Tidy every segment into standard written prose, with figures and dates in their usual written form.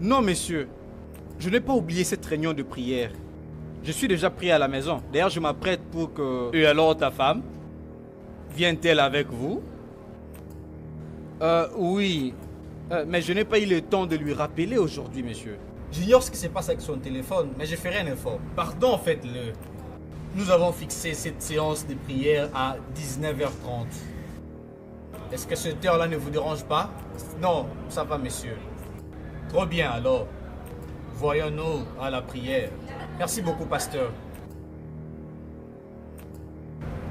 Non, monsieur. Je n'ai pas oublié cette réunion de prière. Je suis déjà pris à la maison. D'ailleurs, je m'apprête pour que... Et alors ta femme? Vient-elle avec vous? Oui. Mais je n'ai pas eu le temps de lui rappeler aujourd'hui, monsieur. J'ignore ce qui se passe avec son téléphone, mais je ferai un effort. Pardon, faites-le. Nous avons fixé cette séance de prière à 19h30. Est-ce que cette heure-là ne vous dérange pas? Non, ça va, monsieur. Trop bien, alors. Voyons-nous à la prière. Merci beaucoup, pasteur.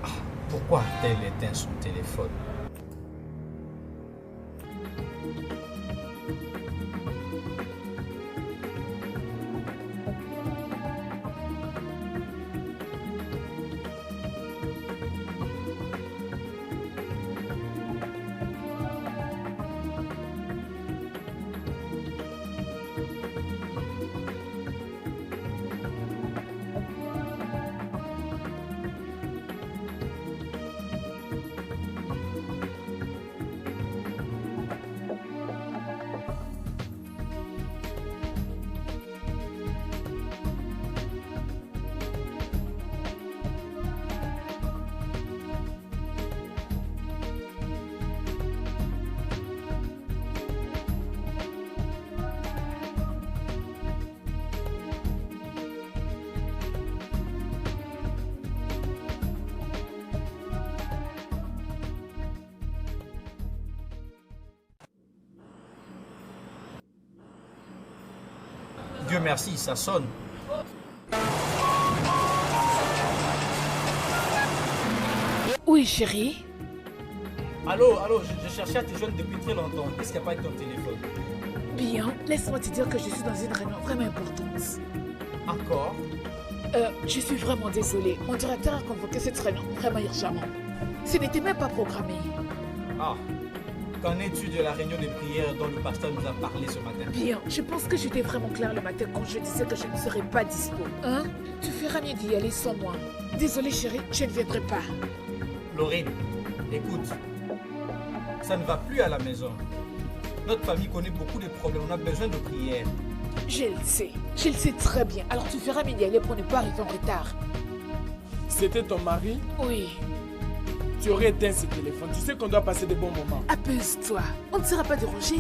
Ah, pourquoi a-t-elle éteint son téléphone? Dieu merci, ça sonne. Oui, chérie. Allô, je cherchais à te joindre depuis très longtemps. Qu'est-ce qu'il n'y a pas avec ton téléphone? Bien, laisse-moi te dire que je suis dans une réunion vraiment importante. Encore? Je suis vraiment désolée. Mon directeur a convoqué cette réunion vraiment urgemment. Ce n'était même pas programmé. Ah, qu'en es-tu de la réunion de prière dont le pasteur nous a parlé ce matin? Bien, je pense que j'étais vraiment claire le matin quand je disais que je ne serais pas dispo. Hein? Tu feras mieux d'y aller sans moi. Désolée chérie, je ne viendrai pas. Laurine, écoute, ça ne va plus à la maison. Notre famille connaît beaucoup de problèmes, on a besoin de prière. Je le sais très bien. Alors tu feras mieux d'y aller pour ne pas arriver en retard. C'était ton mari? Oui. Tu aurais éteint ce téléphone. Tu sais qu'on doit passer de bons moments. Apaise-toi. On ne sera pas dérangé.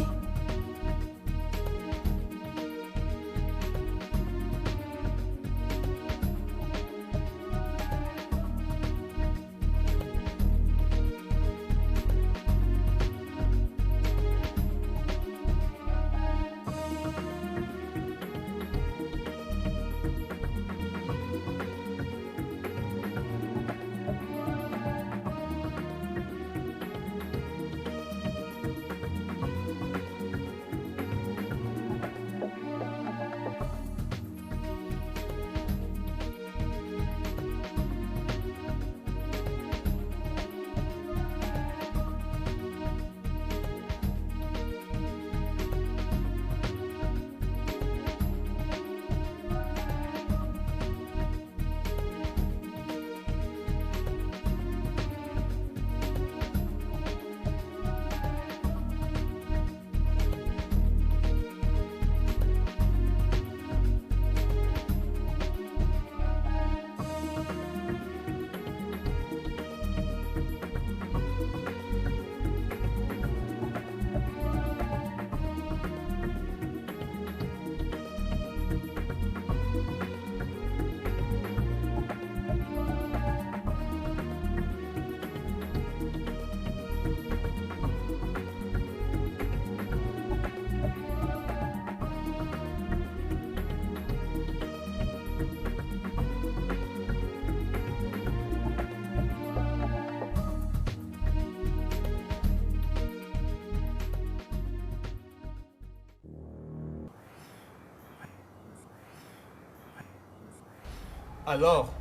Alors,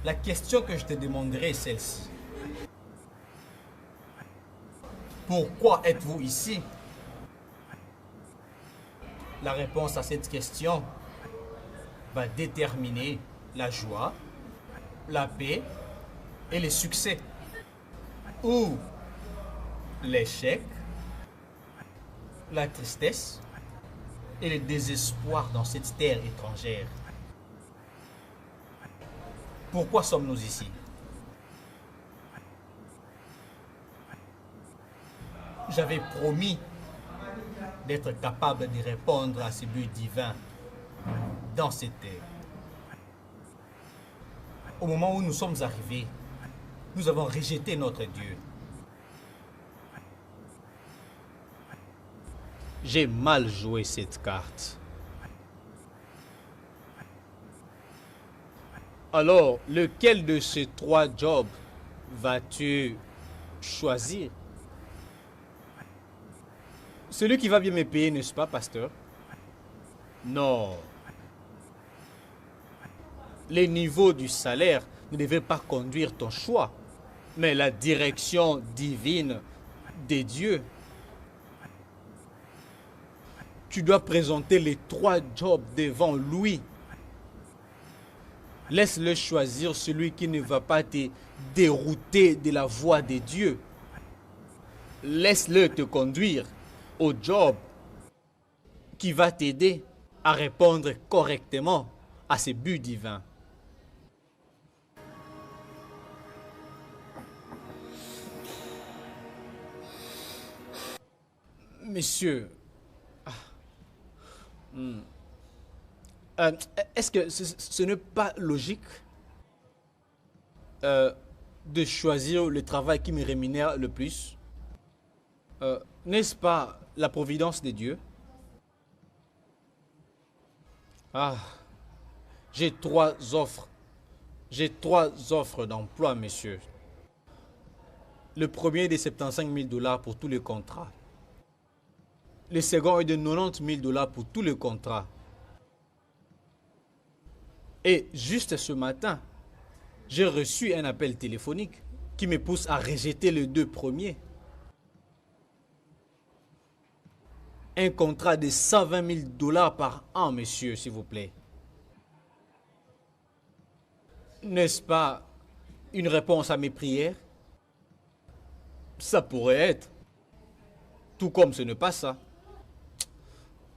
la question que je te demanderai est celle-ci. Pourquoi êtes-vous ici? La réponse à cette question va déterminer la joie, la paix et le succès. Ou l'échec, la tristesse et le désespoir dans cette terre étrangère. Pourquoi sommes-nous ici? J'avais promis d'être capable de répondre à ces buts divins dans cette terre. Au moment où nous sommes arrivés, nous avons rejeté notre Dieu. J'ai mal joué cette carte. Alors, lequel de ces 3 jobs vas-tu choisir? Celui qui va bien me payer, n'est-ce pas, pasteur? Non. Les niveaux du salaire ne devaient pas conduire ton choix, mais la direction divine des dieux. Tu dois présenter les 3 jobs devant lui. Laisse-le choisir celui qui ne va pas te dérouter de la voie des dieux. Laisse-le te conduire au job qui va t'aider à répondre correctement à ces buts divins. Monsieur, est-ce que ce n'est pas logique de choisir le travail qui me rémunère le plus? N'est-ce pas la providence de Dieu? Ah, j'ai 3 offres. J'ai 3 offres d'emploi, monsieur. Le premier est de 75 000 $ pour tous les contrats. Le second est de 90 000 $ pour tous les contrats. Et juste ce matin, j'ai reçu un appel téléphonique qui me pousse à rejeter les 2 premiers. Un contrat de 120 000 $ par an, monsieur, s'il vous plaît. N'est-ce pas une réponse à mes prières? Ça pourrait être. Tout comme ce n'est pas ça.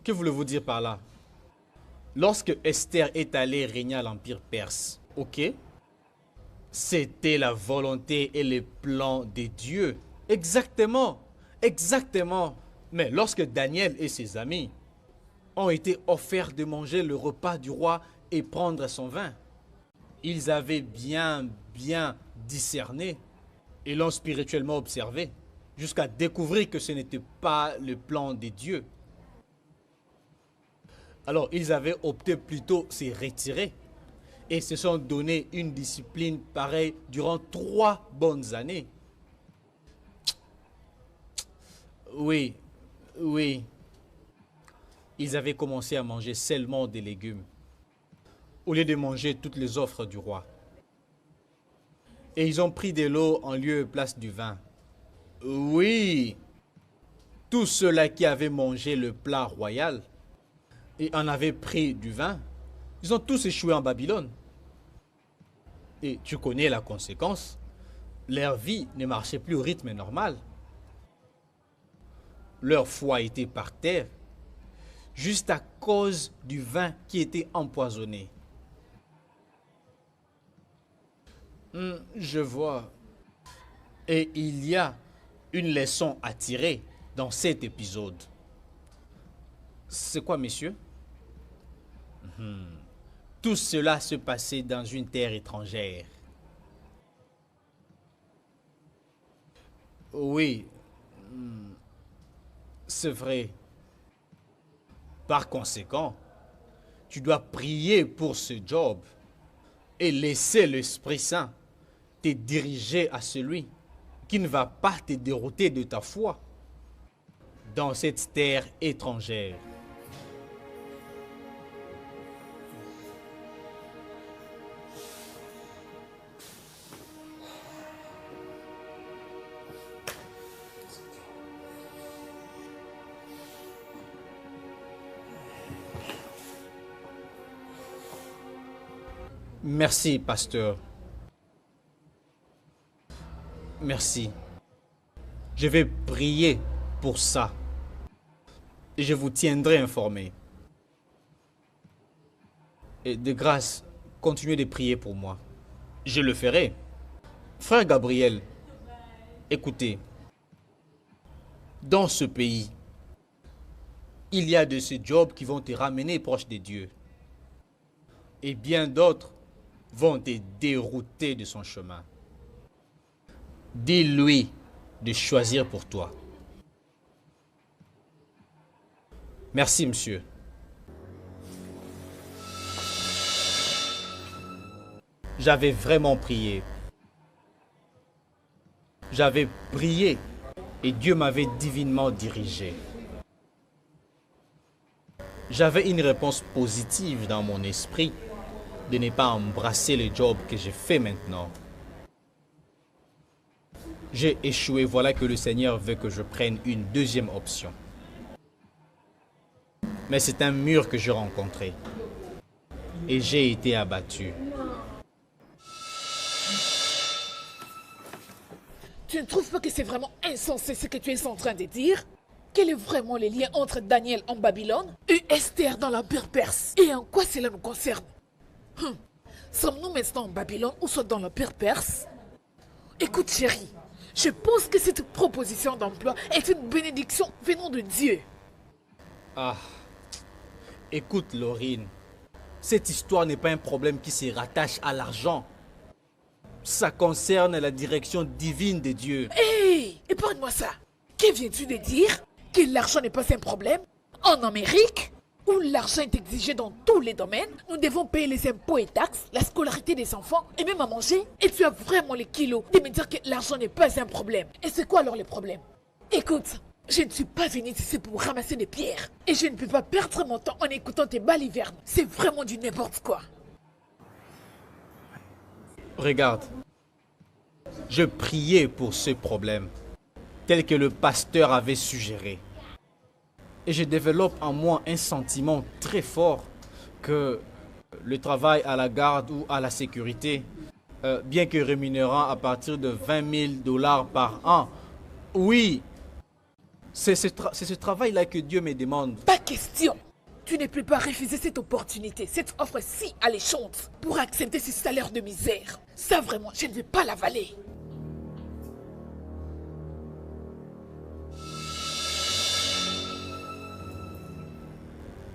Que voulez-vous dire par là? Lorsque Esther est allée régner à l'Empire perse, ok? C'était la volonté et les plans des dieux. Exactement. Exactement. Mais lorsque Daniel et ses amis ont été offerts de manger le repas du roi et prendre son vin, ils avaient bien discerné et l'ont spirituellement observé jusqu'à découvrir que ce n'était pas le plan des dieux. Alors, ils avaient opté plutôt se retirer et se sont donné une discipline pareille durant 3 bonnes années. Oui. Ils avaient commencé à manger seulement des légumes au lieu de manger toutes les offres du roi. Et ils ont pris de l'eau en lieu et place du vin. Oui, tous ceux-là qui avaient mangé le plat royal et en avaient pris du vin, ils ont tous échoué en Babylone. Et tu connais la conséquence. Leur vie ne marchait plus au rythme normal. Leur foi était par terre, juste à cause du vin qui était empoisonné. Je vois. Et il y a une leçon à tirer dans cet épisode. C'est quoi, messieurs? Tout cela se passait dans une terre étrangère. Oui, c'est vrai. Par conséquent, tu dois prier pour ce job et laisser l'Esprit Saint te diriger à celui qui ne va pas te dérouter de ta foi dans cette terre étrangère. Merci, pasteur. Merci. Je vais prier pour ça. Et je vous tiendrai informé. Et de grâce, continuez de prier pour moi. Je le ferai. Frère Gabriel, écoutez, dans ce pays, il y a de ces jobs qui vont te ramener proche de Dieu. Et bien d'autres vont te dérouter de son chemin. Dis-lui de choisir pour toi. Merci, monsieur. J'avais vraiment prié. J'avais prié et Dieu m'avait divinement dirigé. J'avais une réponse positive dans mon esprit de ne pas embrasser le job que j'ai fait maintenant. J'ai échoué, voilà que le Seigneur veut que je prenne une deuxième option. Mais c'est un mur que j'ai rencontré. Et j'ai été abattu. Tu ne trouves pas que c'est vraiment insensé ce que tu es en train de dire? Quel est vraiment le lien entre Daniel en Babylone et Esther dans l'Empire perse? Et en quoi cela nous concerne? Sommes-nous maintenant en Babylone ou soit dans l'Empire perse? Écoute chérie, je pense que cette proposition d'emploi est une bénédiction venant de Dieu. Ah, écoute Laurine, cette histoire n'est pas un problème qui se rattache à l'argent. Ça concerne la direction divine de Dieu. Hé, épargne-moi ça. Que viens-tu de dire? Que l'argent n'est pas un problème? En Amérique, où l'argent est exigé dans tous les domaines, nous devons payer les impôts et taxes, la scolarité des enfants et même à manger. Et tu as vraiment les kilos de me dire que l'argent n'est pas un problème. Et c'est quoi alors le problème? Écoute, je ne suis pas venu ici pour ramasser des pierres. Et je ne peux pas perdre mon temps en écoutant tes balivernes. C'est vraiment du n'importe quoi. Regarde, je priais pour ce problème, tel que le pasteur avait suggéré. Et je développe en moi un sentiment très fort que le travail à la garde ou à la sécurité, bien que rémunérant à partir de 20 000 $ par an, oui, c'est ce travail-là que Dieu me demande. Pas question. Tu ne peux pas refuser cette opportunité, cette offre si alléchante pour accepter ce salaire de misère. Ça vraiment, je ne vais pas l'avaler.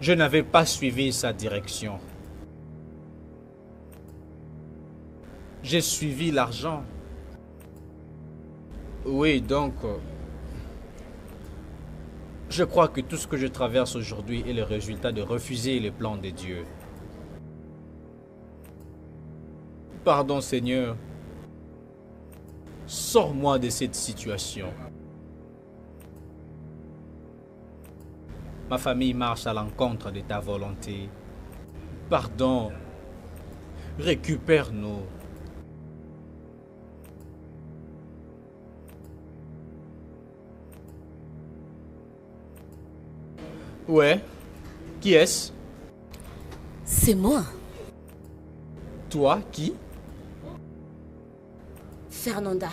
Je n'avais pas suivi sa direction. J'ai suivi l'argent. Oui, donc, je crois que tout ce que je traverse aujourd'hui est le résultat de refuser les plans de Dieu. Pardon, Seigneur. Sors-moi de cette situation. Ma famille marche à l'encontre de ta volonté. Pardon. Récupère-nous. Ouais. Qui est-ce? C'est moi, Toi, qui? Fernanda.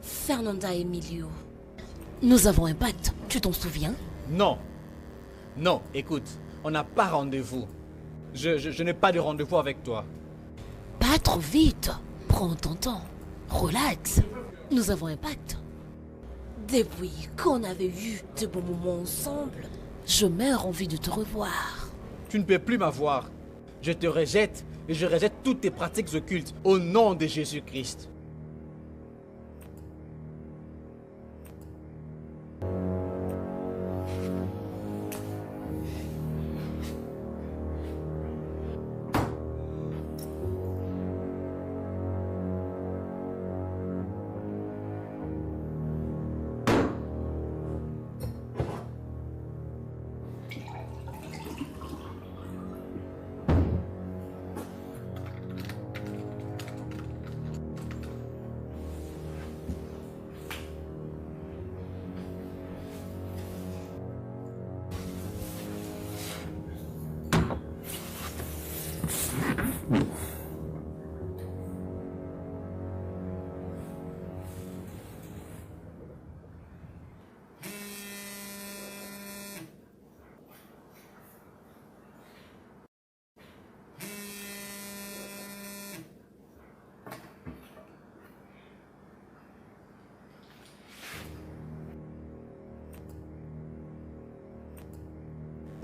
Fernanda Emilio. Nous avons un pacte, tu t'en souviens? Non. Non, écoute, on n'a pas rendez-vous. Je n'ai pas de rendez-vous avec toi. Pas trop vite. Prends ton temps. Relax. Nous avons un pacte. Depuis qu'on avait eu de bons moments ensemble, je meurs envie de te revoir. Tu ne peux plus m'avoir. Je te rejette et je rejette toutes tes pratiques occultes au nom de Jésus-Christ.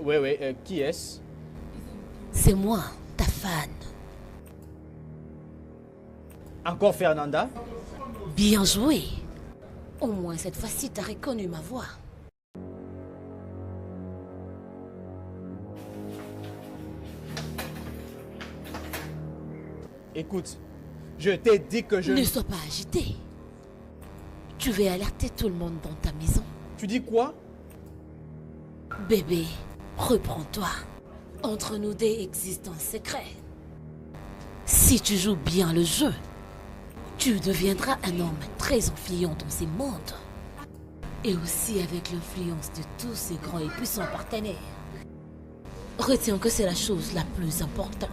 Ouais, qui est-ce? C'est moi, ta fan. Encore Fernanda? Bien joué. Au moins cette fois-ci, t'as reconnu ma voix. Écoute, je t'ai dit que je... Ne sois pas agité. Tu veux alerter tout le monde dans ta maison. Tu dis quoi? Bébé, reprends-toi. Entre nous deux existe un secret. Si tu joues bien le jeu, tu deviendras un homme très influent dans ces mondes. Et aussi avec l'influence de tous ces grands et puissants partenaires. Retiens que c'est la chose la plus importante.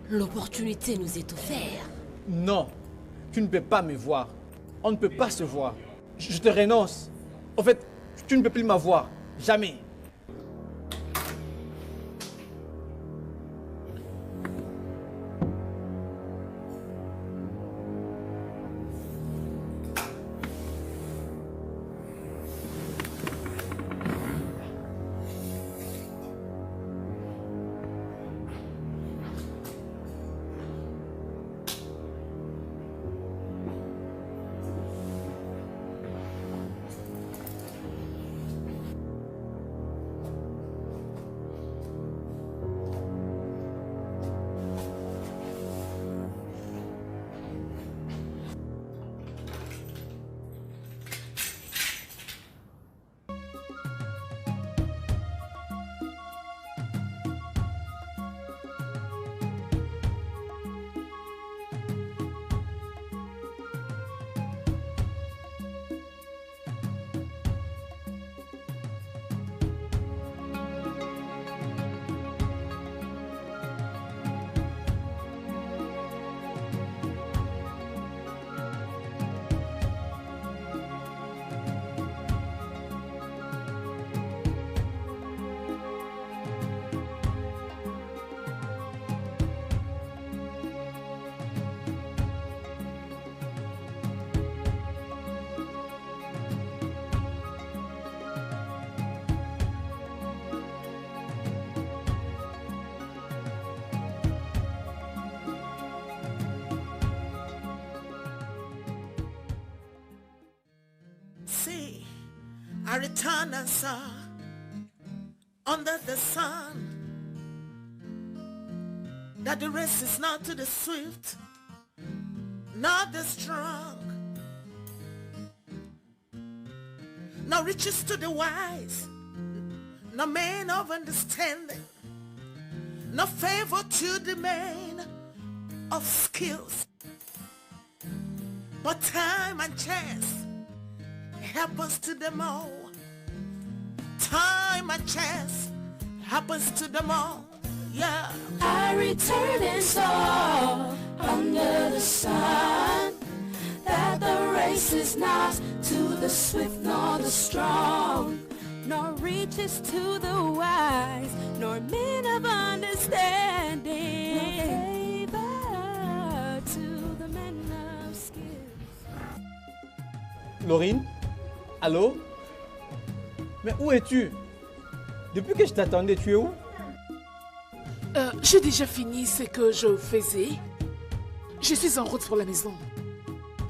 L'opportunité nous est offerte. Non, tu ne peux pas me voir. On ne peut pas se voir. Je te renonce. En fait, tu ne peux plus m'avoir. Jamais. See, I return and saw under the sun that the race is not to the swift, not the strong, nor riches to the wise, no man of understanding, no favor to the man of skills, but time and chance happens to them all. Time and chance happens to them all. Yeah. I returned and saw under the sun that the race is not to the swift nor the strong, nor reaches to the wise, nor men of understanding, no favor to the men of skill. Laurine? Allô? Mais où es-tu? Depuis que je t'attendais, tu es où? J'ai déjà fini ce que je faisais. Je suis en route pour la maison.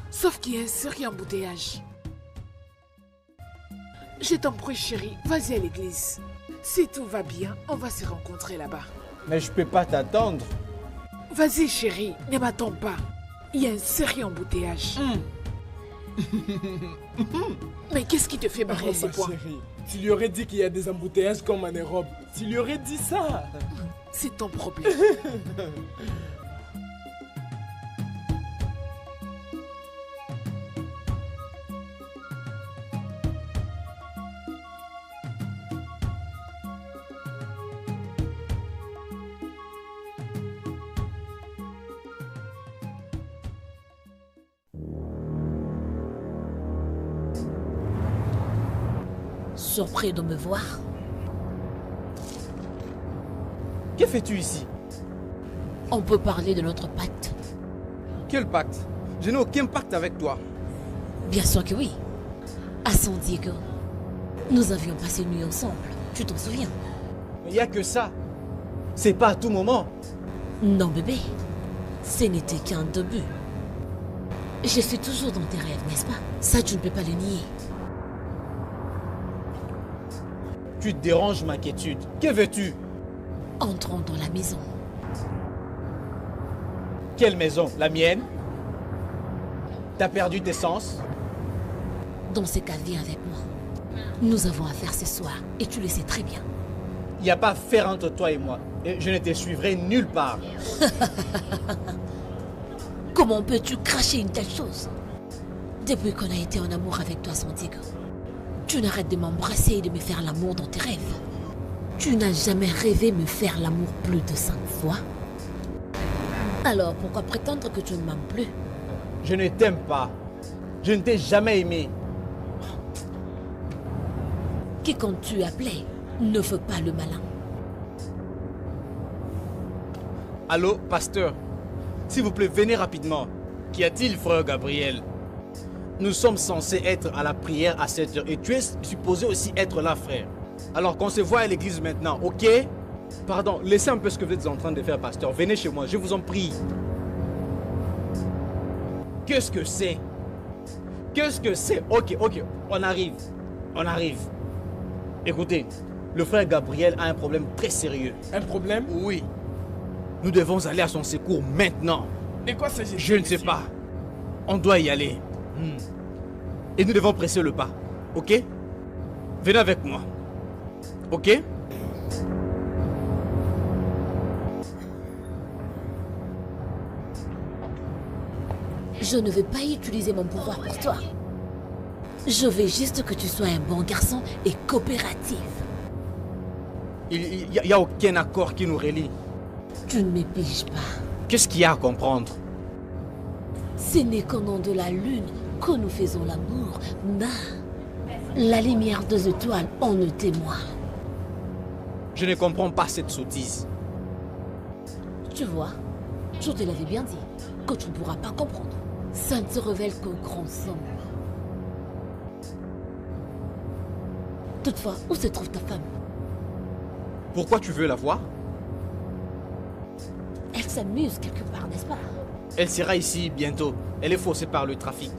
Sauf qu'il y a un sérieux embouteillage. Je t'en prie, chérie, vas-y à l'église. Si tout va bien, on va se rencontrer là-bas. Mais je peux pas t'attendre. Vas-y, chérie, ne m'attends pas. Il y a un sérieux embouteillage. Mais qu'est-ce qui te fait marrer ces points? Chérie, tu lui aurais dit qu'il y a des embouteillages comme en Europe. Tu lui aurais dit ça. C'est ton problème. Surpris de me voir? Que fais-tu ici? On peut parler de notre pacte. Quel pacte? Je n'ai aucun pacte avec toi. Bien sûr que oui. À San Diego, nous avions passé une nuit ensemble. Tu t'en souviens? Il n'y a que ça. C'est pas à tout moment. Non, bébé. Ce n'était qu'un début. Je suis toujours dans tes rêves, n'est-ce pas? Ça, tu ne peux pas le nier. Tu déranges ma quiétude. Que veux-tu? Entrons dans la maison. Quelle maison? La mienne? T'as perdu tes sens? Dans ces cas, viens avec moi. Nous avons affaire ce soir, et tu le sais très bien. Il n'y a pas affaire entre toi et moi. Et je ne te suivrai nulle part. Comment peux-tu cracher une telle chose? Depuis qu'on a été en amour avec toi, Santiago, tu n'arrêtes de m'embrasser et de me faire l'amour dans tes rêves. Tu n'as jamais rêvé me faire l'amour plus de 5 fois. Alors pourquoi prétendre que tu ne m'aimes plus? Je ne t'aime pas. Je ne t'ai jamais aimé. Quiconque tu appelais ne fait pas le malin. Allô, pasteur? S'il vous plaît, venez rapidement. Qu'y a-t-il, frère Gabriel? Nous sommes censés être à la prière à 7 h et tu es supposé aussi être là, frère. Alors qu'on se voit à l'église maintenant, ok? Pardon, laissez un peu ce que vous êtes en train de faire, pasteur. Venez chez moi, je vous en prie. Qu'est-ce que c'est? Qu'est-ce que c'est? Ok, on arrive. On arrive. Écoutez, le frère Gabriel a un problème très sérieux. Un problème? Oui. Nous devons aller à son secours maintenant. De quoi s'agit-il? Je ne sais pas. On doit y aller. Et nous devons presser le pas. Ok? Venez avec moi. Ok? Je ne vais pas utiliser mon pouvoir pour toi. Je veux juste que tu sois un bon garçon et coopératif. Il n'y a aucun accord qui nous relie. Tu ne me piges pas. Qu'est-ce qu'il y a à comprendre? Ce n'est qu'au nom de la lune que nous faisons l'amour, mais la lumière des étoiles en est témoin. Je ne comprends pas cette sottise. Tu vois, je te l'avais bien dit, que tu ne pourras pas comprendre. Ça ne se révèle qu'au grand sombre. Toutefois, où se trouve ta femme? Pourquoi tu veux la voir? Elle s'amuse quelque part, n'est-ce pas? Elle sera ici bientôt. Elle est faussée par le trafic.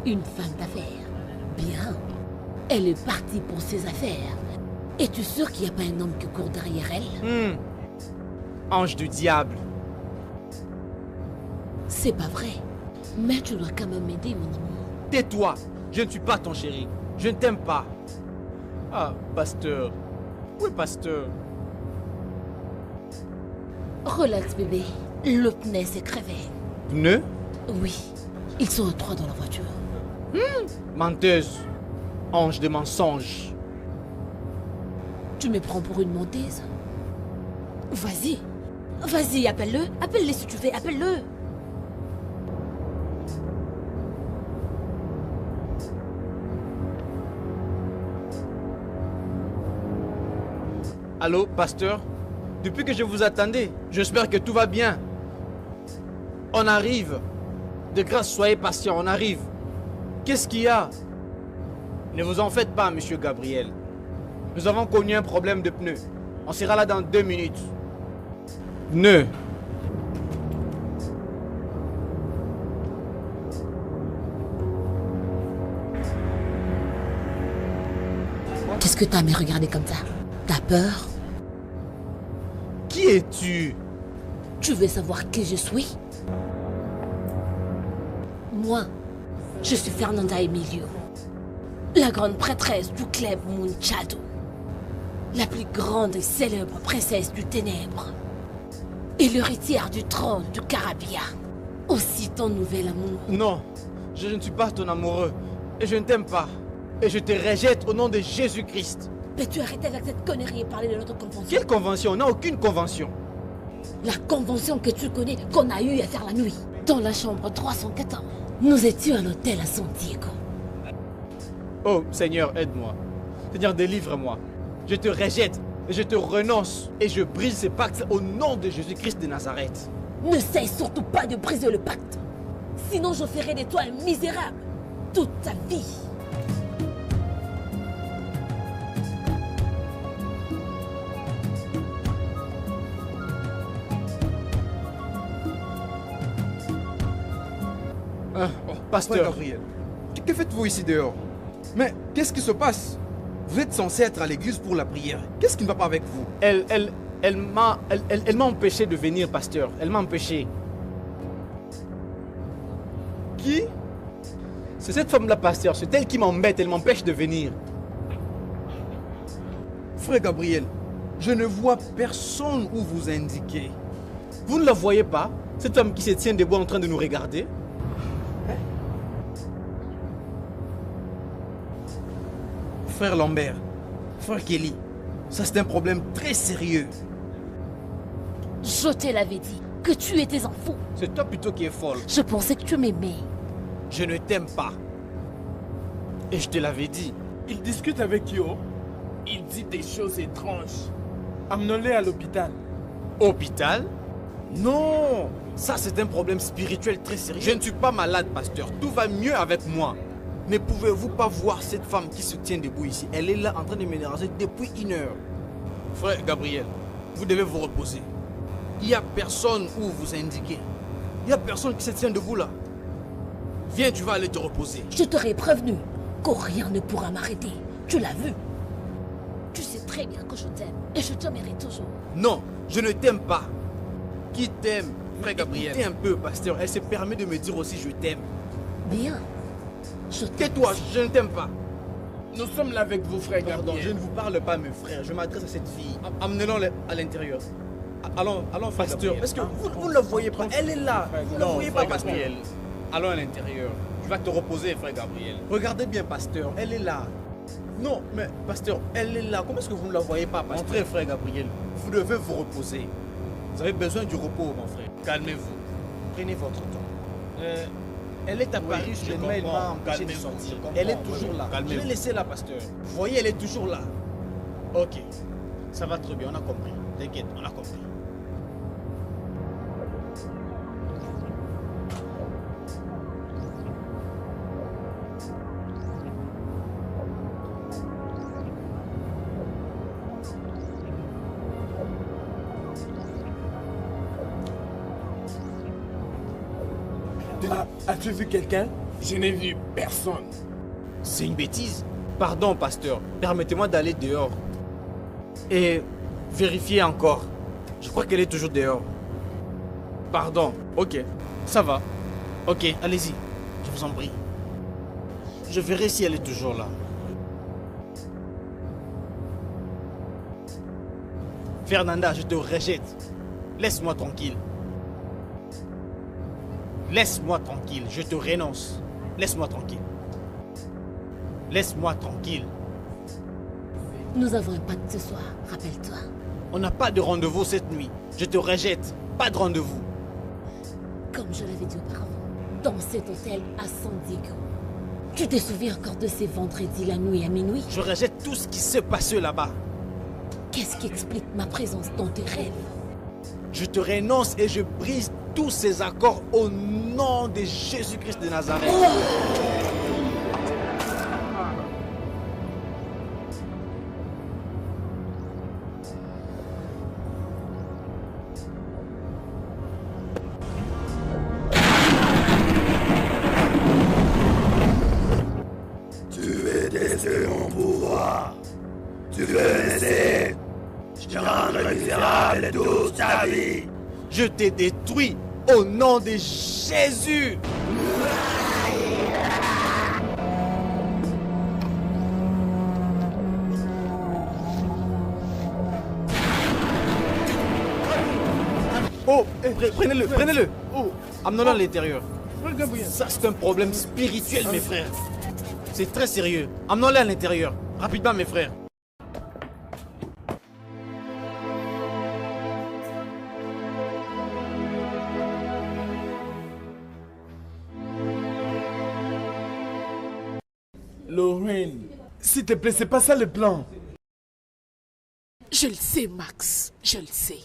Une femme d'affaires. Bien. Elle est partie pour ses affaires. Es-tu sûr qu'il n'y a pas un homme qui court derrière elle? Ange du diable. C'est pas vrai. Mais tu dois quand même m'aider, mon amour. Tais-toi. Je ne suis pas ton chéri. Je ne t'aime pas. Ah, pasteur. Où est pasteur? Relax, bébé. Le pneu s'est crevé. Pneu? Oui. Ils sont à 3 dans la voiture. Menteuse. Ange de mensonge. Tu me prends pour une menteuse? Vas-y. Vas-y, appelle-le. Appelle-le si tu veux, appelle-le. Allô, pasteur? Depuis que je vous attendais, j'espère que tout va bien. On arrive. De grâce, soyez patient, on arrive. Qu'est-ce qu'il y a? Ne vous en faites pas, monsieur Gabriel. Nous avons connu un problème de pneus. On sera là dans 2 minutes. Pneus. Qu'est-ce que t'as à me regarder comme ça? T'as peur? Qui es-tu? Tu veux savoir qui je suis? Moi, je suis Fernanda Emilio, la grande prêtresse du club Munchado, la plus grande et célèbre princesse du ténèbre, et l'héritière du trône du Carabia. Aussi ton nouvel amour. Non, je ne suis pas ton amoureux. Et je ne t'aime pas. Et je te rejette au nom de Jésus-Christ. Peux-tu arrêter avec cette connerie et parler de notre convention? Quelle convention? On n'a aucune convention. La convention que tu connais, qu'on a eu à faire la nuit, dans la chambre 314. Nous étions à l'hôtel à Santiago. Oh, Seigneur, aide-moi. Seigneur, délivre-moi. Je te rejette et je te renonce. Et je brise ce pacte au nom de Jésus-Christ de Nazareth. N'essaye surtout pas de briser le pacte. Sinon, je ferai de toi un misérable toute ta vie. Pasteur. Gabriel, que faites-vous ici dehors? Mais qu'est-ce qui se passe? Vous êtes censé être à l'église pour la prière. Qu'est-ce qui ne va pas avec vous? Elle m'a empêché de venir, pasteur. Elle m'a empêché. Qui? C'est cette femme-là, pasteur. C'est elle qui m'embête. Elle m'empêche de venir. Frère Gabriel, je ne vois personne où vous indiquez. Vous ne la voyez pas? Cette femme qui se tient debout en train de nous regarder? Frère Lambert, frère Kelly, ça c'est un problème très sérieux. Je te l'avais dit, que tu étais un fou. C'est toi plutôt qui es folle. Je pensais que tu m'aimais. Je ne t'aime pas. Et je te l'avais dit. Il discute avec Yo. Il dit des choses étranges. Amenons-les à l'hôpital. Hôpital? Non, Ça, c'est un problème spirituel très sérieux. Je ne suis pas malade, pasteur. Tout va mieux avec moi. ne pouvez-vous pas voir cette femme qui se tient debout ici? Elle est là en train de me déranger depuis 1 heure. Frère Gabriel, vous devez vous reposer. Il n'y a personne où vous indiquez. Il n'y a personne qui se tient debout là. Viens, tu vas aller te reposer. Je t'aurais prévenu que rien ne pourra m'arrêter. Tu l'as vu. Tu sais très bien que je t'aime et je t'aimerai toujours. Non, je ne t'aime pas. Qui t'aime, frère Gabriel? Écoutez un peu, pasteur. Elle se permet de me dire aussi je t'aime. Bien. Je t'aime. Tais-toi, je ne t'aime pas. Nous sommes là avec vous, frère Pardon, Gabriel. je ne vous parle pas, mes frères. Je m'adresse à cette fille. Amenez-la à l'intérieur. Allons, frère Pasteur, Gabriel. est-ce que vous ne la voyez pas? Elle est là. Vous ne la Non, voyez pas, frère pasteur? Gabriel. Allons à l'intérieur. Tu vas te reposer, frère Gabriel. Regardez bien, pasteur. Elle est là. Non, mais pasteur, elle est là. Comment est-ce que vous ne la voyez pas, pasteur? Entrez, frère Gabriel. Vous devez vous reposer. Vous avez besoin du repos, mon frère. Calmez-vous. Prenez votre temps. Elle est apparue Oui, sur je le mail, comprends. m'a empêché de Calmez-vous, sortir. je comprends, Elle est oui. toujours là. Calmez-vous. Je l'ai laissée là, pasteur. Vous voyez, elle est toujours là. Ok. Ça va très bien, on a compris. T'inquiète, on a compris. As-tu vu quelqu'un? Je n'ai vu personne. C'est une bêtise. Pardon, pasteur. Permettez-moi d'aller dehors. Et vérifier encore. Je crois qu'elle est toujours dehors. Pardon. Ok. Ça va. Ok, allez-y. Je vous en prie. Je verrai si elle est toujours là. Fernanda, je te rejette. Laisse-moi tranquille. Laisse-moi tranquille. Je te renonce. Laisse-moi tranquille. Laisse-moi tranquille. Nous avons un pacte ce soir, rappelle-toi. On n'a pas de rendez-vous cette nuit. Je te rejette. Pas de rendez-vous. Comme je l'avais dit auparavant, dans cet hôtel à San Diego. Tu te souviens encore de ces vendredis la nuit à minuit? Je rejette tout ce qui s'est passé là-bas. Qu'est-ce qui explique ma présence dans tes rêves? Je te renonce et je brise tous ces accords au nom de Jésus-Christ de Nazareth. Tu veux tester mon pouvoir. Tu veux laisser. Je te rendrai misérable toute ta vie. Je t'ai détruit au nom de Jésus. Oh, prenez-le, prenez-le. Oh, amenons-le à l'intérieur. Ça, c'est un problème spirituel, mes frères. C'est très sérieux. Amenons-le à l'intérieur. Rapidement, mes frères. Lorraine, s'il te plaît, c'est pas ça le plan. Je le sais, Max. Je le sais.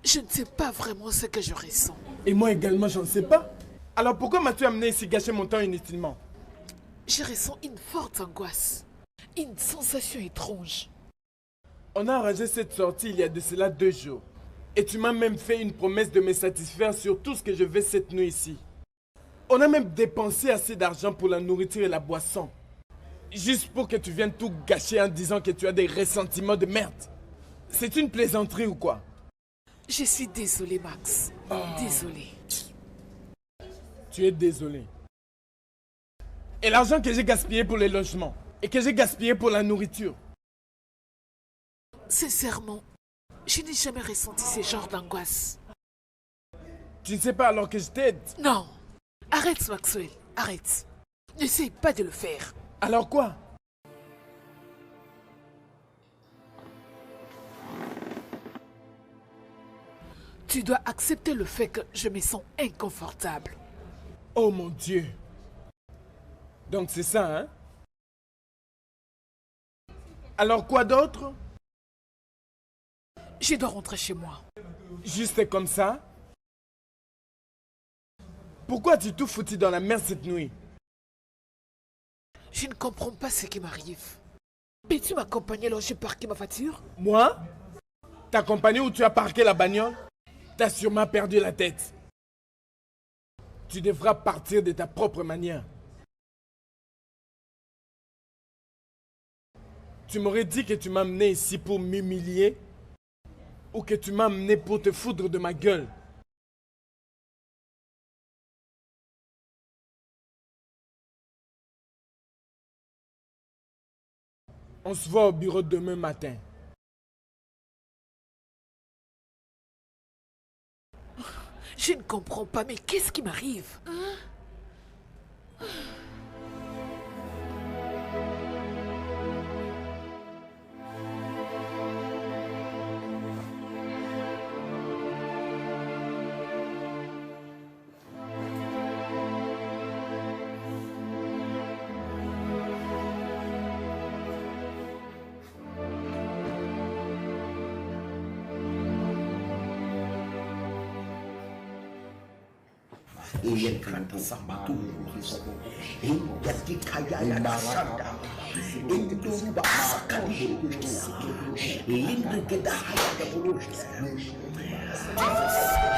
Je ne sais pas vraiment ce que je ressens. Et moi également, j'en sais pas. Alors pourquoi m'as-tu amené ici gâcher mon temps inutilement? Je ressens une forte angoisse. Une sensation étrange. On a arrangé cette sortie il y a de cela 2 jours. Et tu m'as même fait une promesse de me satisfaire sur tout ce que je veux cette nuit ici. On a même dépensé assez d'argent pour la nourriture et la boisson. Juste pour que tu viennes tout gâcher en disant que tu as des ressentiments de merde. C'est une plaisanterie ou quoi? Je suis désolé, Max. Désolé. Tu es désolé. Et l'argent que j'ai gaspillé pour les logements et que j'ai gaspillé pour la nourriture. Sincèrement, je n'ai jamais ressenti ce genre d'angoisse. Tu ne sais pas alors que je t'aide? Non. Arrête, Maxwell. Arrête. N'essaye pas de le faire. Alors quoi? Tu dois accepter le fait que je me sens inconfortable. Oh mon Dieu. Donc c'est ça, hein? Alors quoi d'autre? Je dois rentrer chez moi. Juste comme ça? Pourquoi tu tout foutu dans la merde cette nuit? Je ne comprends pas ce qui m'arrive. Peux-tu m'accompagner lorsque j'ai parqué ma voiture? Moi? T'accompagner où tu as parqué la bagnole? T'as sûrement perdu la tête. Tu devras partir de ta propre manière. Tu m'aurais dit que tu m'as amené ici pour m'humilier ou que tu m'as amené pour te foutre de ma gueule. On se voit au bureau demain matin. Je ne comprends pas, mais qu'est-ce qui m'arrive?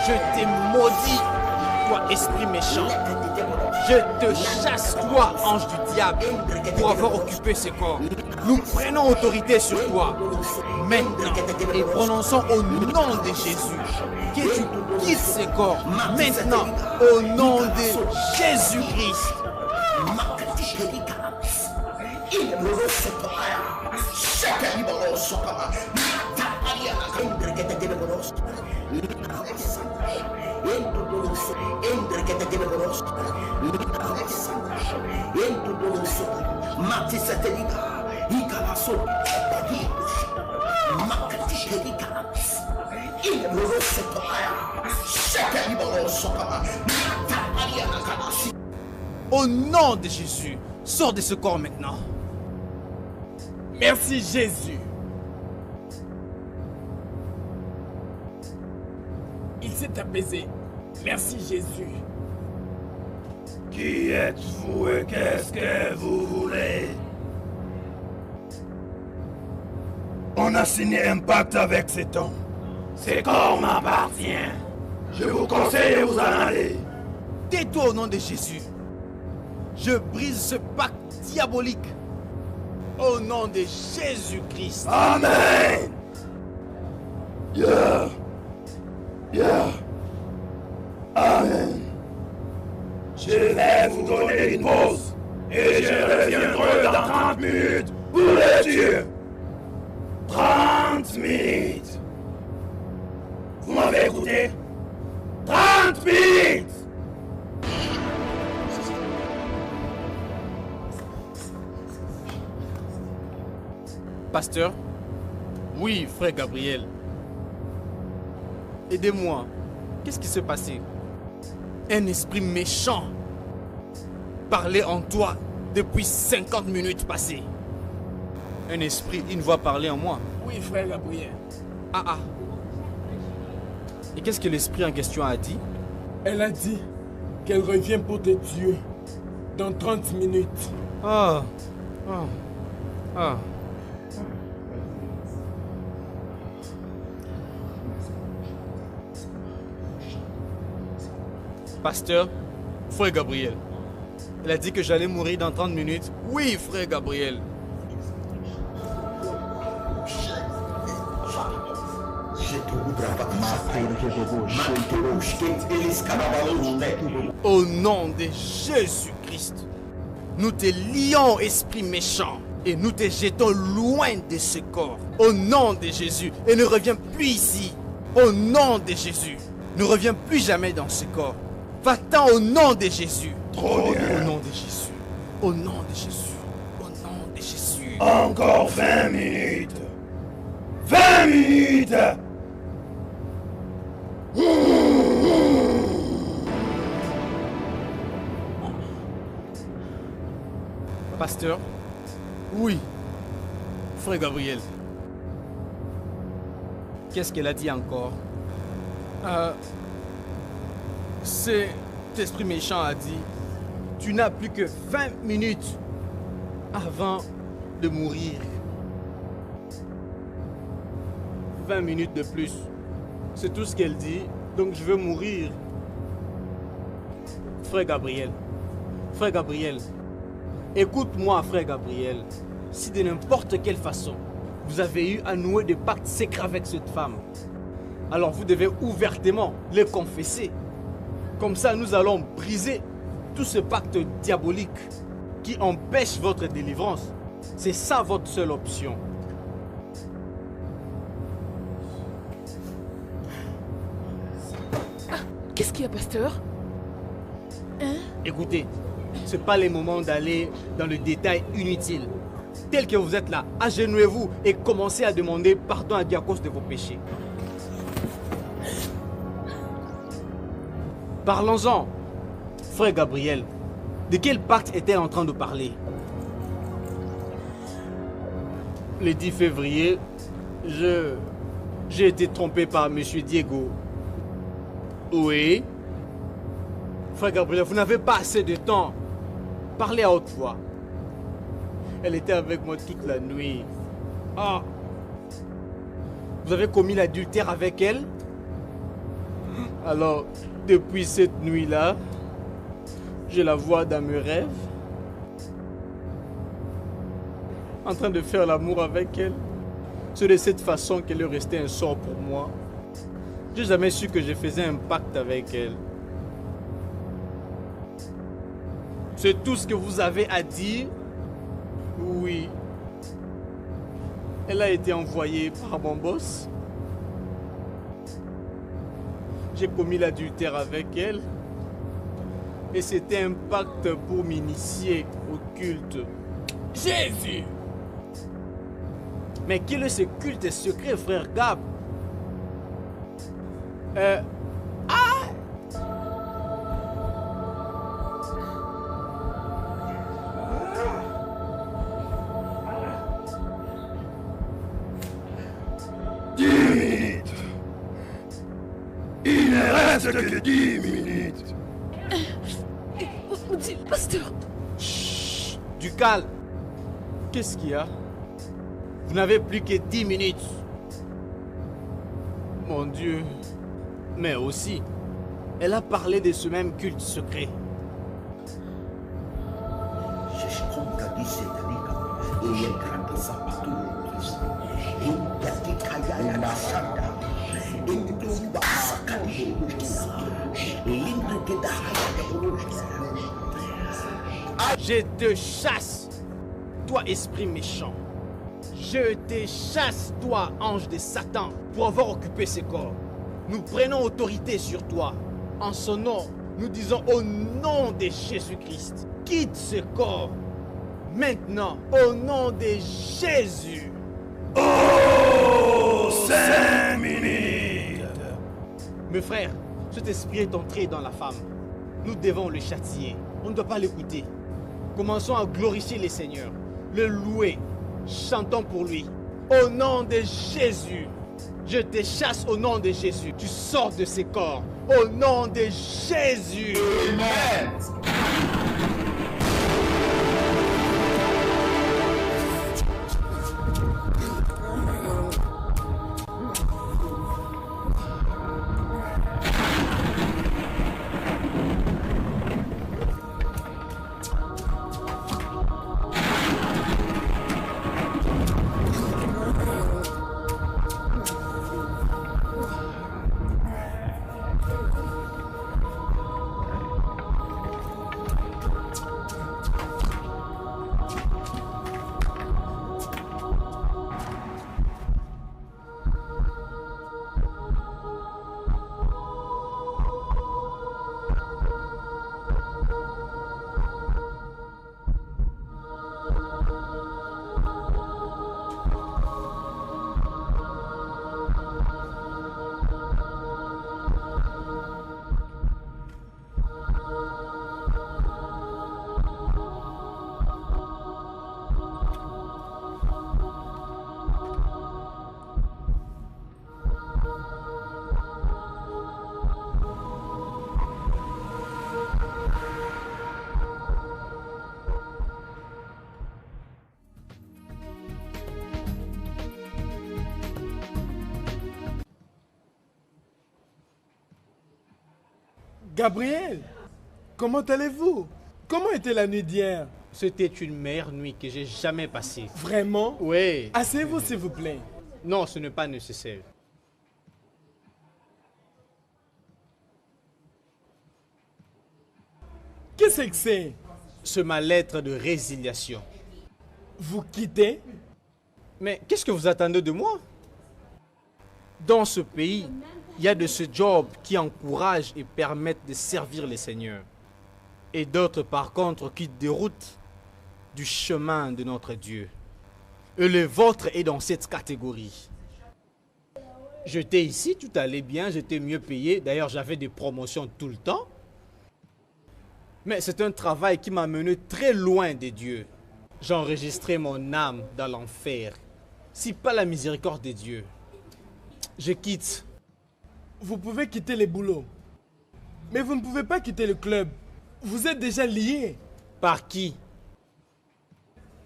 Je t'ai maudit, toi esprit méchant. Je te chasse, toi ange du diable, pour avoir occupé ce corps. Nous prenons autorité sur toi. Maintenant, et prononçons au nom de Jésus que tu quittes ce corps. Maintenant, au nom de Jésus-Christ. Au nom de Jésus, sors de ce corps maintenant. Merci Jésus. Il s'est apaisé. Merci Jésus. Qui êtes-vous et qu'est-ce que vous voulez? On a signé un pacte avec cet homme. Ce corps m'appartient. Je vous conseille de vous en aller. Tais-toi au nom de Jésus. Je brise ce pacte diabolique. Au nom de Jésus-Christ. Amen. Yeah. Amen. Je vais vous donner une pause et je reviendrai dans 30 minutes pour les tuer. 30 minutes. Vous m'avez écouté? 30 minutes. Pasteur? Oui, frère Gabriel. Aidez-moi. Qu'est-ce qui s'est passé? Un esprit méchant parlait en toi depuis 50 minutes passées. Un esprit, une voix parlait en moi. Oui, frère Gabriel. Ah. Et qu'est-ce que l'esprit en question a dit? Elle a dit qu'elle revient pour te tuer dans 30 minutes. Ah. Pasteur, frère Gabriel. Elle a dit que j'allais mourir dans 30 minutes. Oui, frère Gabriel. Au nom de Jésus-Christ, nous te lions, esprit méchant, et nous te jetons loin de ce corps. Au nom de Jésus, et ne reviens plus ici. Au nom de Jésus, ne reviens plus jamais dans ce corps. Va-t'en au nom de Jésus. Trop bien. Au nom de Jésus. Au nom de Jésus. Au nom de Jésus. Encore 20 minutes. 20 minutes. Pasteur? Oui. Frère Gabriel. Qu'est-ce qu'elle a dit encore? Cet esprit méchant a dit, tu n'as plus que 20 minutes avant de mourir. 20 minutes de plus. C'est tout ce qu'elle dit, donc je veux mourir. Frère Gabriel. Frère Gabriel. Écoute-moi, frère Gabriel. Si de n'importe quelle façon, vous avez eu à nouer des pactes secrets avec cette femme, alors vous devez ouvertement les confesser. Comme ça, nous allons briser tout ce pacte diabolique qui empêche votre délivrance. C'est ça votre seule option. Qu'est-ce qu'il y a, pasteur? Hein? Écoutez, ce n'est pas le moment d'aller dans le détail inutile. Tel que vous êtes là, agenouillez-vous et commencez à demander pardon à Dieu à cause de vos péchés. Parlons-en. Frère Gabriel, de quel pacte est-elle en train de parler? Le 10 février, j'ai été trompé par M. Diego. Oui. Frère Gabriel, vous n'avez pas assez de temps. Parlez à haute voix. Elle était avec moi toute la nuit. Ah. Vous avez commis l'adultère avec elle? Alors, depuis cette nuit-là, je la vois dans mes rêves, en train de faire l'amour avec elle. C'est de cette façon qu'elle est restée un sort pour moi. Je n'ai jamais su que je faisais un pacte avec elle. C'est tout ce que vous avez à dire? Oui. Elle a été envoyée par mon boss. J'ai commis l'adultère avec elle. Et c'était un pacte pour m'initier au culte. Jésus! Mais quel est ce culte secret, frère Gab? Il ne reste que 10 minutes. On dit, pasteur. Chut, du calme. Qu'est-ce qu'il y a? Vous n'avez plus que 10 minutes. Mon Dieu. Mais aussi, elle a parlé de ce même culte secret. Je te chasse, toi esprit méchant. Je te chasse, toi ange de Satan, pour avoir occupé ce corps. Nous prenons autorité sur toi. En son nom, nous disons au nom de Jésus-Christ, quitte ce corps. Maintenant, au nom de Jésus. Oh, 5 minutes. Mes frères, cet esprit est entré dans la femme. Nous devons le châtier. On ne doit pas l'écouter. Commençons à glorifier le Seigneur, le louer. Chantons pour lui. Au nom de Jésus, je te chasse au nom de Jésus. Tu sors de ces corps. Au nom de Jésus. Amen. Gabriel, comment allez-vous? Comment était la nuit d'hier? C'était une meilleure nuit que j'ai jamais passée. Vraiment? Oui. Asseyez-vous s'il vous plaît. Non, ce n'est pas nécessaire. Qu'est-ce que c'est? C'est ma lettre de résiliation. Vous quittez? Mais qu'est-ce que vous attendez de moi? Dans ce pays, il y a de ce job qui encouragent et permettent de servir les seigneurs. Et d'autres, par contre, qui déroutent du chemin de notre Dieu. Et le vôtre est dans cette catégorie. J'étais ici, tout allait bien, j'étais mieux payé. D'ailleurs, j'avais des promotions tout le temps. Mais c'est un travail qui m'a mené très loin de Dieu. J'enregistrais mon âme dans l'enfer. Si pas la miséricorde de Dieu, je quitte. Vous pouvez quitter les boulots. Mais vous ne pouvez pas quitter le club. Vous êtes déjà liés. Par qui?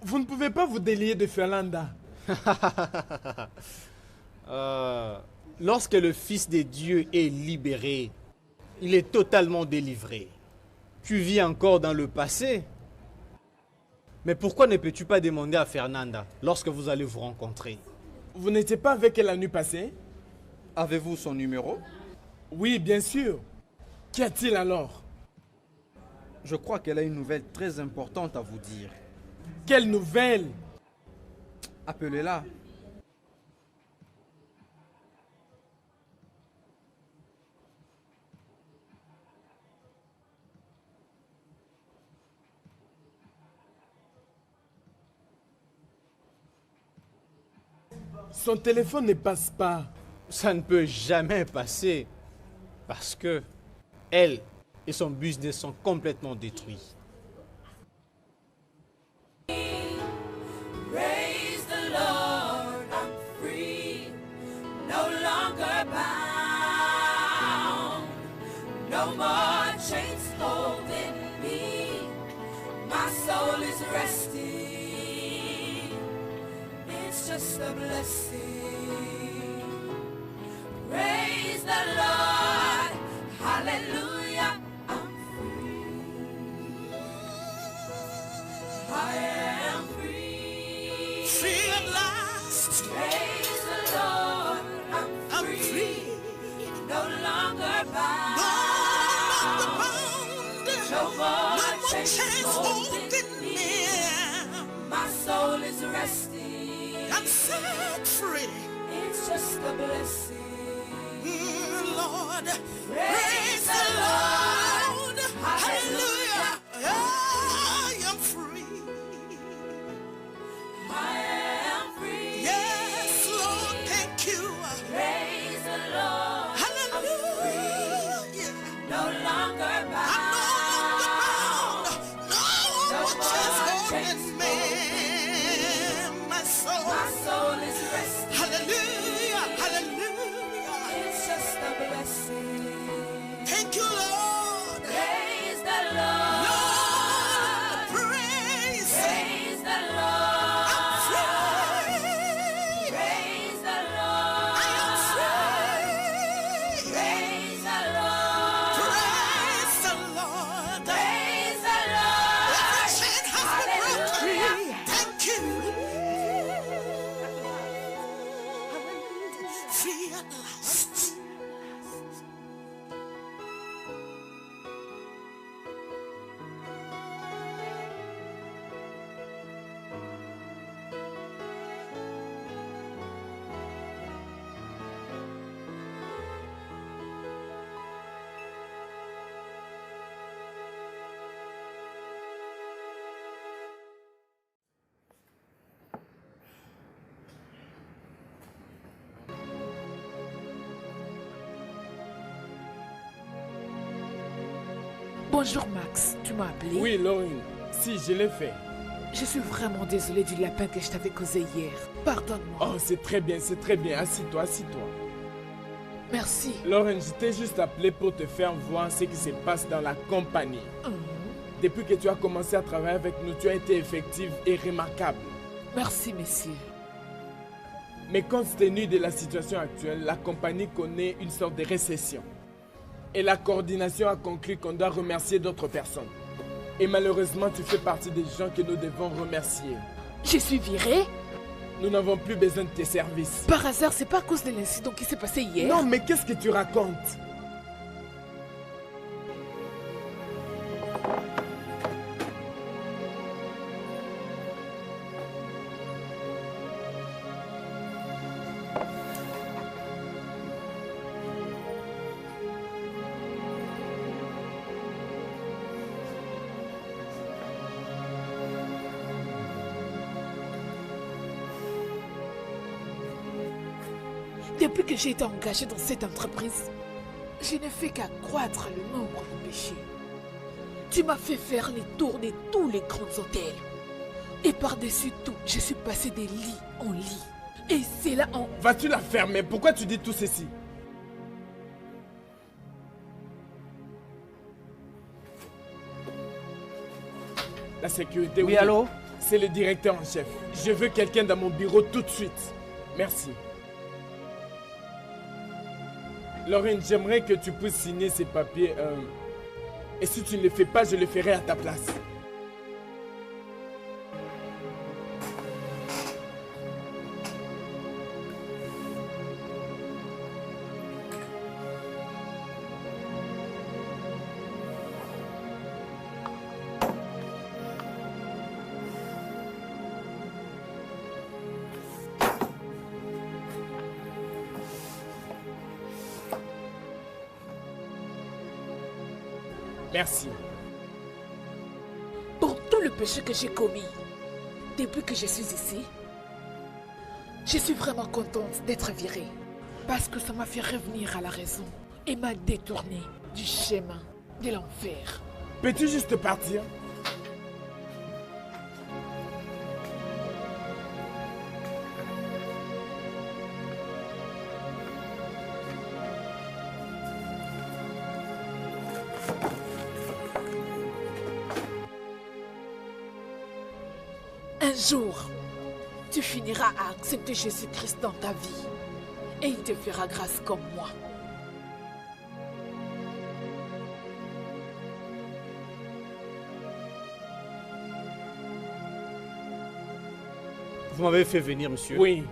Vous ne pouvez pas vous délier de Fernanda. Lorsque le Fils de Dieu est libéré, il est totalement délivré. Tu vis encore dans le passé. Mais pourquoi ne peux-tu pas demander à Fernanda lorsque vous allez vous rencontrer? Vous n'étiez pas avec elle la nuit passée? Avez-vous son numéro? Oui, bien sûr. Qu'y a-t-il alors? Je crois qu'elle a une nouvelle très importante à vous dire. Quelle nouvelle? Appelez-la. Son téléphone ne passe pas. Ça ne peut jamais passer. Parce que elle et son business sont complètement détruits. Praise the Lord, I'm free, no longer bound, no more chains holding me, my soul is resting, it's just a blessing. Praise the Lord, hallelujah, I'm free, I am free. Free at last. Praise the Lord, I'm free. No longer bound. No more chains holding me. My soul is resting. I'm set free. It's just a blessing. Lord, Praise the Lord. hallelujah. I am free. I am free. Yes, Lord, thank you. Praise the Lord. Hallelujah. No longer I'm bound. no more chains holding me. My soul is resting. Hallelujah. Hallelujah. It's just a blessing. Thank you, Lord. Praise the Lord. Lord, praise. Praise the Lord. I'm free. Praise the Lord. I am free. Praise the Lord. Praise the Lord. Praise the Lord. Every chain has been broken. Hallelujah. Thank you. Free at last. Bonjour Max, tu m'as appelé? Oui, Laurine. Si, je l'ai fait. Je suis vraiment désolée du lapin que je t'avais causé hier. Pardonne-moi. Oh, c'est très bien, c'est très bien. Assis-toi, assis-toi. Merci. Lauren, je t'ai juste appelé pour te faire voir ce qui se passe dans la compagnie. Depuis que tu as commencé à travailler avec nous, tu as été effective et remarquable. Merci, messieurs. Mais compte tenu de la situation actuelle, la compagnie connaît une sorte de récession. Et la coordination a conclu qu'on doit remercier d'autres personnes. Et malheureusement, tu fais partie des gens que nous devons remercier. Je suis virée? Nous n'avons plus besoin de tes services. Par hasard, c'est pas à cause de l'incident qui s'est passé hier? Non, mais qu'est-ce que tu racontes? Depuis que j'ai été engagée dans cette entreprise, je n'ai fait qu'accroître le nombre de péchés. Tu m'as fait faire les tours de tous les grands hôtels. Et par-dessus tout, je suis passée des lits en lits. Et c'est là en... Vas-tu la fermer? Pourquoi tu dis tout ceci? La sécurité, Oui, allô? C'est le directeur en chef. Je veux quelqu'un dans mon bureau tout de suite. Merci. Lorraine, j'aimerais que tu puisses signer ces papiers. Et si tu ne le fais pas, je le ferai à ta place. Merci. Pour tout le péché que j'ai commis depuis que je suis ici, je suis vraiment contente d'être virée. Parce que ça m'a fait revenir à la raison et m'a détourné du chemin de l'enfer. Peux-tu juste partir? Un jour, tu finiras à accepter Jésus-Christ dans ta vie et il te fera grâce comme moi. Vous m'avez fait venir, monsieur. Oui.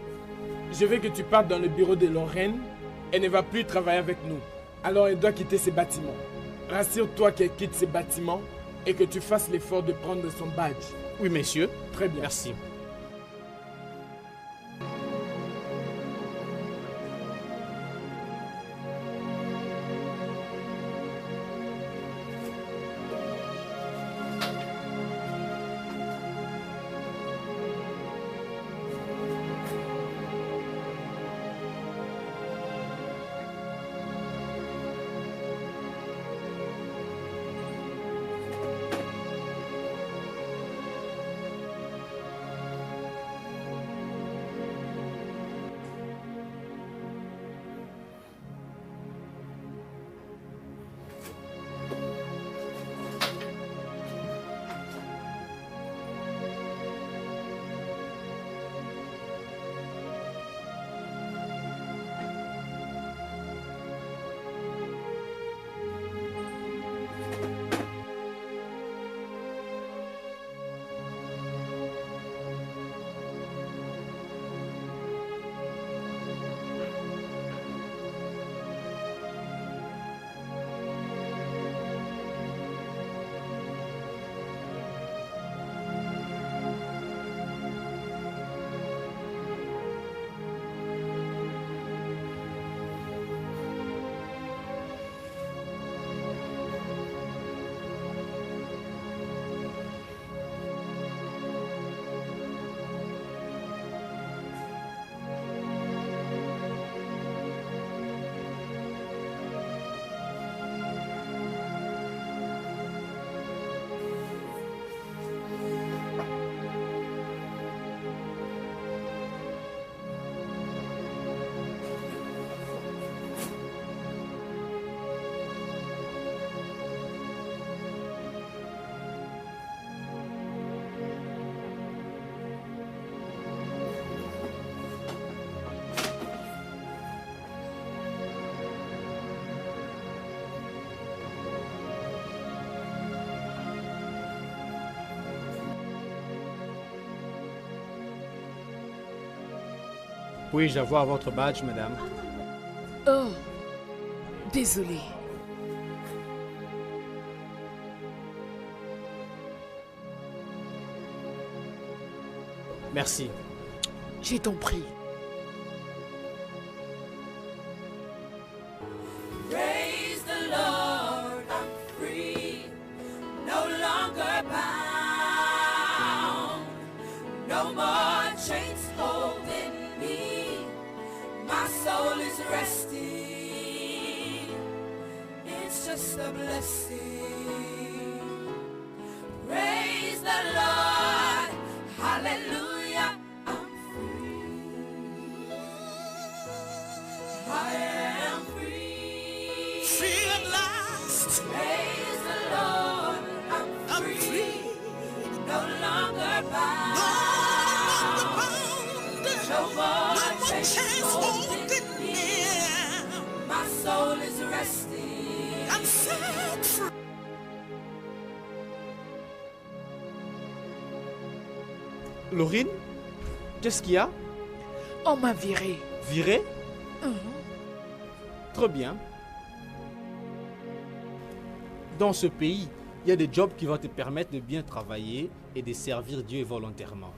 Je veux que tu partes dans le bureau de Lorraine. Elle ne va plus travailler avec nous. Alors elle doit quitter ces bâtiments. Rassure-toi qu'elle quitte ces bâtiments et que tu fasses l'effort de prendre son badge. Oui, monsieur. Très bien. Merci. Puis-je avoir votre badge, madame? Oh, désolé. Merci. J'ai ton prix. Praise the Lord, I'm free, no longer bound, no more chains holding me, my soul is resting, it's just a blessing. Praise the Lord, hallelujah, I'm free, I am free. Free at last. Praise the Lord, I'm free, no longer bound, no more chains holding me, my soul is resting, I'm set free. Laurine? Qu'est-ce qu'il y a? On m'a viré. Viré? Très bien. Dans ce pays, il y a des jobs qui vont te permettre de bien travailler et de servir Dieu volontairement.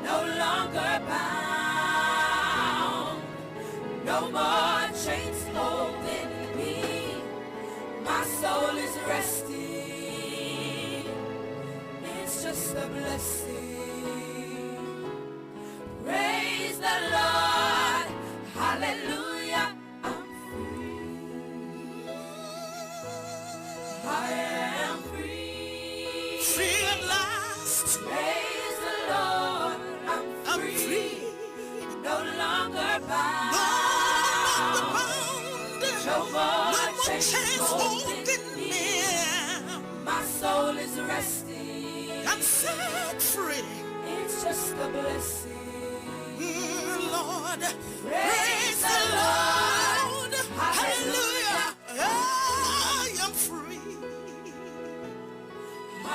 no longer bound, no more chains holding me, my soul is resting, it's just a blessing. Praise the Lord, hallelujah, I'm free, I am free, Free at last. praise the Lord, I'm free, no longer bound, no more chains holding me, my soul is resting, I'm set free. it's just a blessing. Lord, Praise the Lord, hallelujah. I am free. I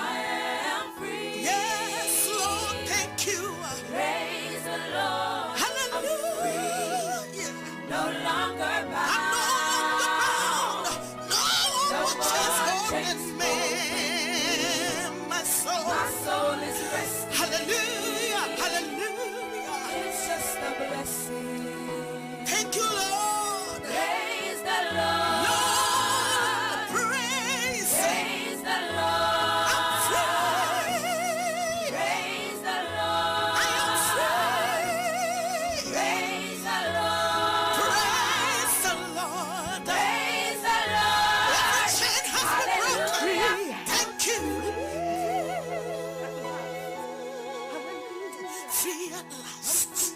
am free. Yes, Lord, thank you. Praise the Lord, Hallelujah. no longer bound, No more chains holding me. My my soul. soul is resting, Hallelujah. Hallelujah. it's just a blessing. Thank you, Lord. Praise the Lord, Lord, praise. praise the Lord, I'm free. praise the I Lord, am free. praise the Lord, Praise the Lord. praise the Lord. Every chain has been broken. Hallelujah. Thank you. Free at last.